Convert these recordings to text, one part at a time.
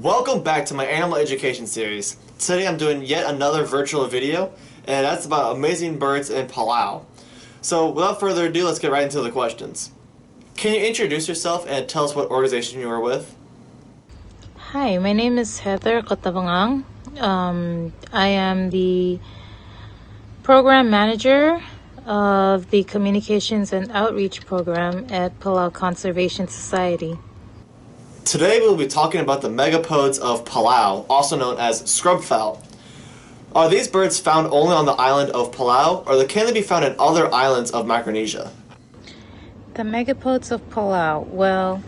Welcome back to my animal education series. Today I'm doing yet another virtual video, and that's about amazing birds in Palau. So without further ado, let's get right into the questions. Can you introduce yourself and tell us what organization you are with? Hi, my name is Heather Kotabangang. I am the program manager of the Communications and Outreach program at Palau Conservation Society. Today we'll be talking about the megapodes of Palau, also known as scrubfowl. Are these birds found only on the island of Palau, or can they be found in other islands of Micronesia? The megapodes of Palau,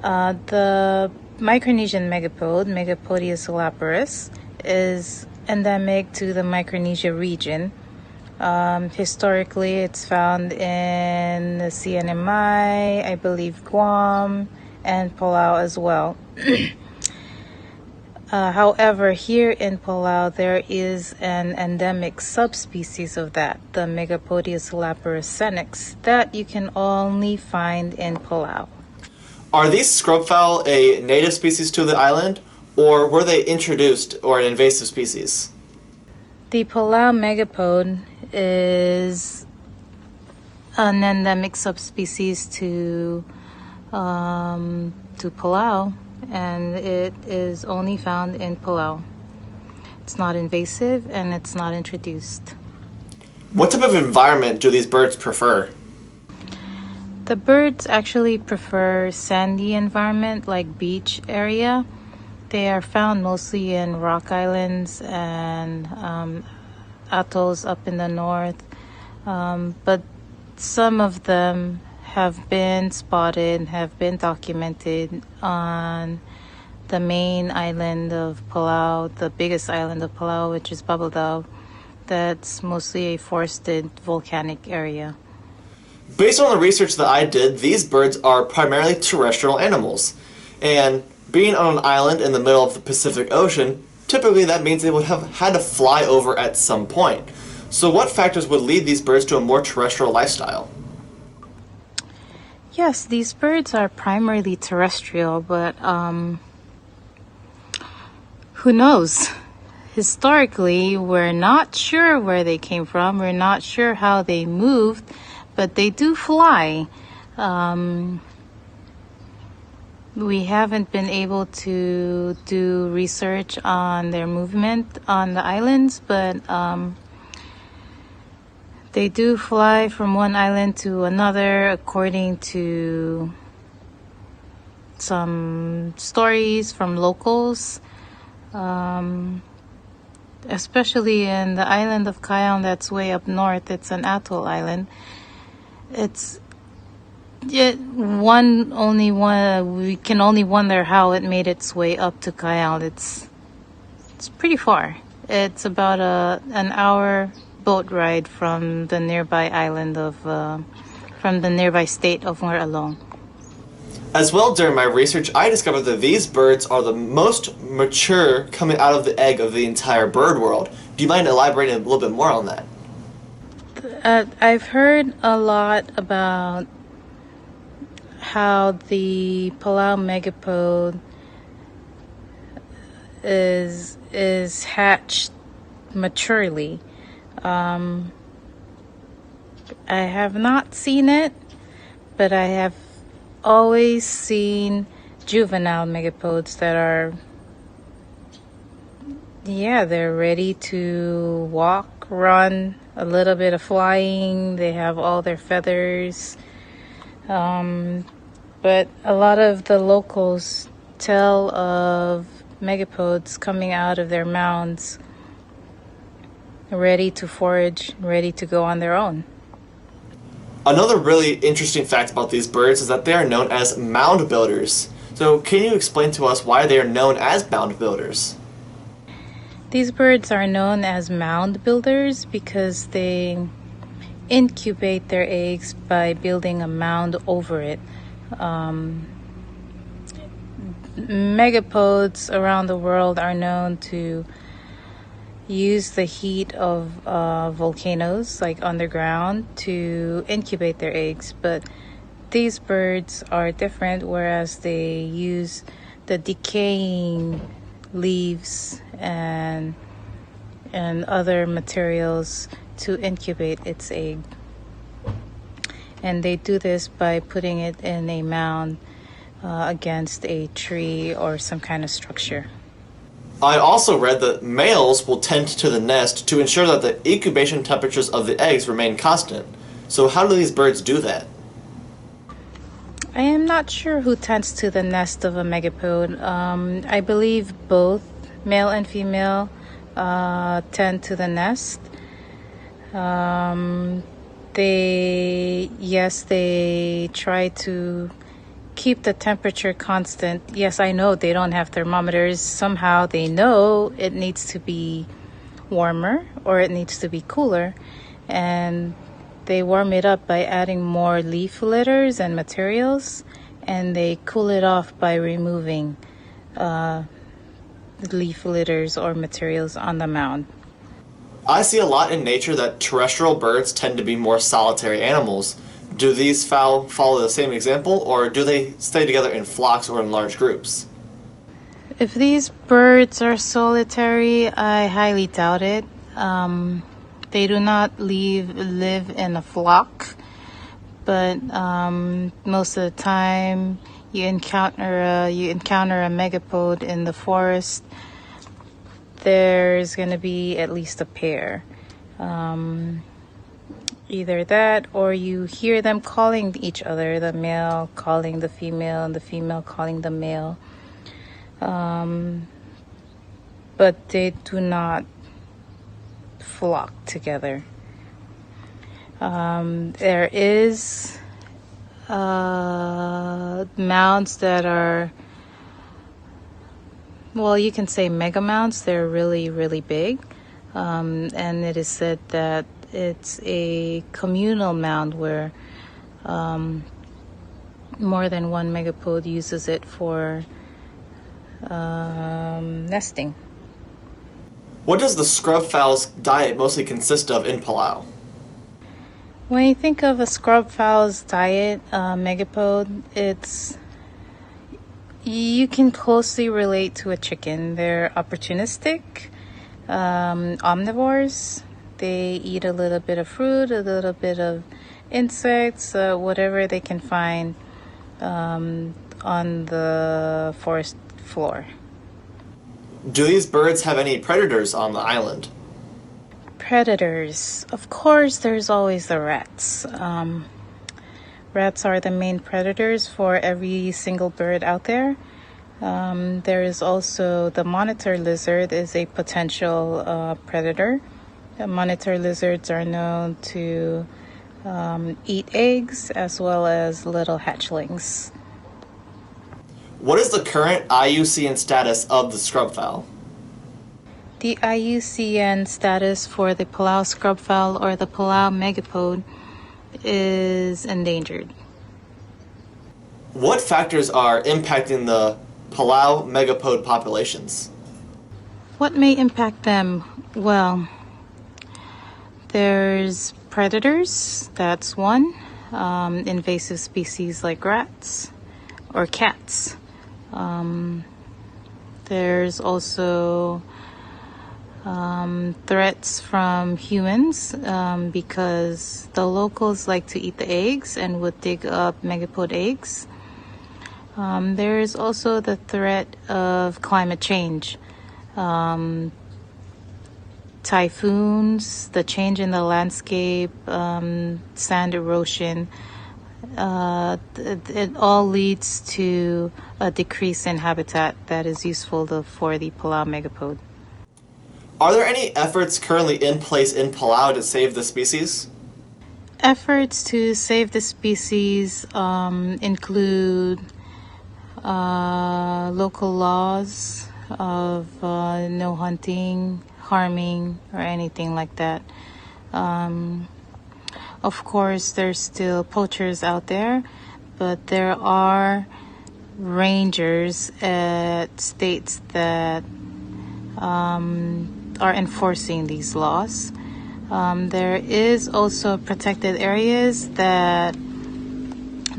the Micronesian megapode, Megapodius olaparus, is endemic to the Micronesia region. Historically, it's found in the CNMI, I believe Guam, and Palau as well. However, here in Palau, there is an endemic subspecies of that, the Megapodius olaparus senex, that you can only find in Palau. Are these scrubfowl a native species to the island, or were they introduced or an invasive species? The Palau megapode is an endemic subspecies to Palau, and it is only found in Palau. It's not invasive and it's not introduced. What type of environment do these birds prefer? The birds actually prefer sandy environment like beach area. They are found mostly in rock islands and atolls up in the north, but some of them have been spotted, have been documented on the main island of Palau, the biggest island of Palau, which is Babaldao. That's mostly a forested volcanic area. Based on the research that I did, these birds are primarily terrestrial animals. And being on an island in the middle of the Pacific Ocean, typically that means they would have had to fly over at some point. So what factors would lead these birds to a more terrestrial lifestyle? Yes, these birds are primarily terrestrial, but who knows? Historically, we're not sure where they came from. We're not sure how they moved, but they do fly. We haven't been able to do research on their movement on the islands, but they do fly from one island to another according to some stories from locals. Especially in the island of Cayenne that's way up north. It's an atoll island. We can only wonder how it made its way up to Cayenne. It's pretty far. It's about an hour boat ride from the nearby island from the nearby state of Mouralong. As well, during my research, I discovered that these birds are the most mature coming out of the egg of the entire bird world. Do you mind elaborating a little bit more on that? I've heard a lot about how the Palau megapode is hatched maturely. I have not seen it, but I have always seen juvenile megapodes that are, they're ready to walk, run, a little bit of flying. They have all their feathers. But a lot of the locals tell of megapodes coming out of their mounds ready to forage, ready to go on their own. Another really interesting fact about these birds is that they are known as mound builders. So can you explain to us why they are known as mound builders? These birds are known as mound builders because they incubate their eggs by building a mound over it. Megapodes around the world are known to use the heat of volcanoes, like underground, to incubate their eggs, but these birds are different, whereas they use the the decaying leaves and other materials to incubate its egg. And they do this by putting it in a mound against a tree or some kind of structure. I also read that males will tend to the nest to ensure that the incubation temperatures of the eggs remain constant. So how do these birds do that? I am not sure who tends to the nest of a megapode. I believe both male and female tend to the nest. They try to keep the temperature constant. Yes, I know they don't have thermometers. Somehow they know it needs to be warmer or it needs to be cooler, and they warm it up by adding more leaf litters and materials, and they cool it off by removing leaf litters or materials on the mound. I see a lot in nature that terrestrial birds tend to be more solitary animals. Do these fowl follow the same example, or do they stay together in flocks or in large groups? If these birds are solitary, I highly doubt it. They do not live in a flock, but most of the time you encounter a megapode in the forest, there's going to be at least a pair. Either that, or you hear them calling each other, the male calling the female and the female calling the male. But they do not flock together. There is mounds that are, well, you can say mega mounds. They're really, really big. And it is said that it's a communal mound where more than one megapode uses it for nesting. What does the scrubfowl's diet mostly consist of in Palau? When you think of a scrubfowl's diet, megapode, you can closely relate to a chicken. They're opportunistic, omnivores. They eat a little bit of fruit, a little bit of insects, whatever they can find on the forest floor. Do these birds have any predators on the island? Predators. Of course, there's always the rats. Rats are the main predators for every single bird out there. There is also the monitor lizard is a potential predator. The monitor lizards are known to eat eggs as well as little hatchlings. What is the current IUCN status of the scrubfowl? The IUCN status for the Palau scrubfowl or the Palau Megapode is endangered. What factors are impacting the Palau Megapode populations? What may impact them? Well, there's predators, that's one. Invasive species like rats or cats. There's also threats from humans because the locals like to eat the eggs and would dig up megapode eggs. There is also the threat of climate change. Typhoons, the change in the landscape, sand erosion, it all leads to a decrease in habitat that is useful for the Palau Megapode. Are there any efforts currently in place in Palau to save the species? Efforts to save the species include local laws of no hunting, harming, or anything like that. Of course, there's still poachers out there, but there are rangers at states that are enforcing these laws. There is also protected areas that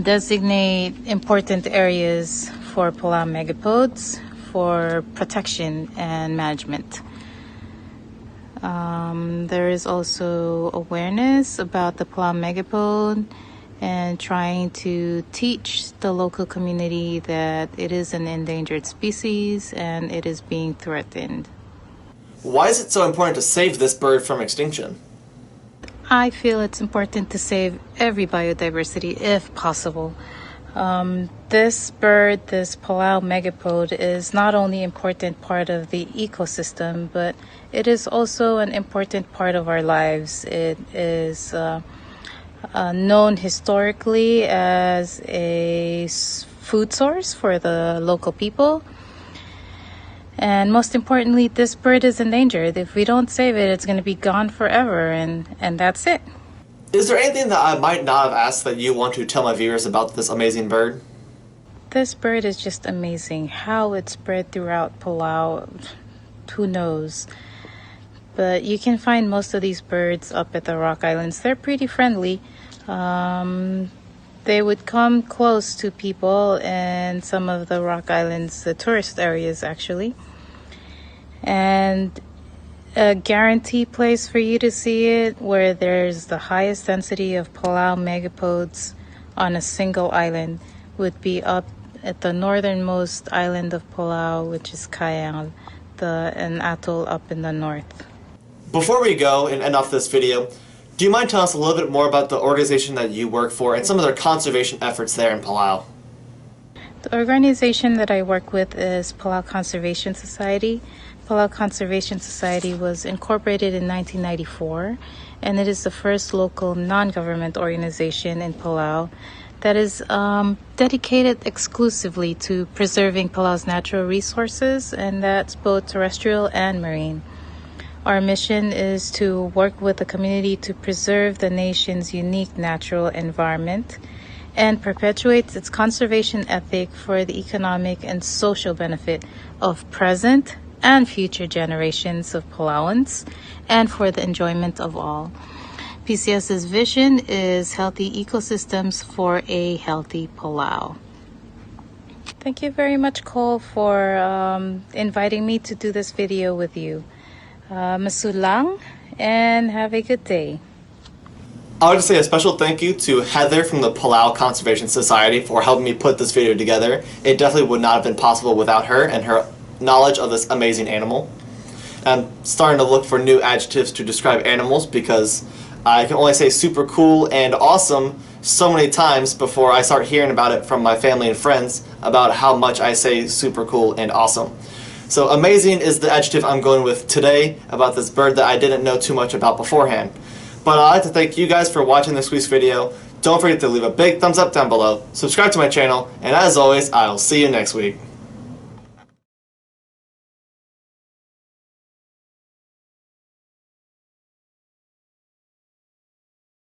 designate important areas for Palau Megapodes for protection and management. There is also awareness about the Palau Megapode and trying to teach the local community that it is an endangered species and it is being threatened. Why is it so important to save this bird from extinction? I feel it's important to save every biodiversity if possible. This bird, this Palau Megapode, is not only an important part of the ecosystem, but it is also an important part of our lives. It is known historically as a food source for the local people. And most importantly, this bird is endangered. If we don't save it, it's going to be gone forever, and that's it. Is there anything that I might not have asked that you want to tell my viewers about this amazing bird? This bird is just amazing. How it spread throughout Palau, who knows? But you can find most of these birds up at the Rock Islands. They're pretty friendly. They would come close to people in some of the Rock Islands, the tourist areas actually. And a guarantee place for you to see it, where there's the highest density of Palau Megapodes on a single island, would be up at the northernmost island of Palau, which is Kayal, an atoll up in the north. Before we go and end off this video, do you mind telling us a little bit more about the organization that you work for and some of their conservation efforts there in Palau? The organization that I work with is Palau Conservation Society. Palau Conservation Society was incorporated in 1994, and it is the first local non-government organization in Palau that is dedicated exclusively to preserving Palau's natural resources, and that's both terrestrial and marine. Our mission is to work with the community to preserve the nation's unique natural environment and perpetuate its conservation ethic for the economic and social benefit of present and future generations of Palauans and for the enjoyment of all. PCS's vision is healthy ecosystems for a healthy Palau. Thank you very much, Cole, for inviting me to do this video with you. Masulang, and have a good day. I would like to say a special thank you to Heather from the Palau Conservation Society for helping me put this video together. It definitely would not have been possible without her and her knowledge of this amazing animal. I'm starting to look for new adjectives to describe animals because I can only say super cool and awesome so many times before I start hearing about it from my family and friends about how much I say super cool and awesome. So amazing is the adjective I'm going with today about this bird that I didn't know too much about beforehand. But I'd like to thank you guys for watching this week's video. Don't forget to leave a big thumbs up down below, subscribe to my channel, and as always, I'll see you next week.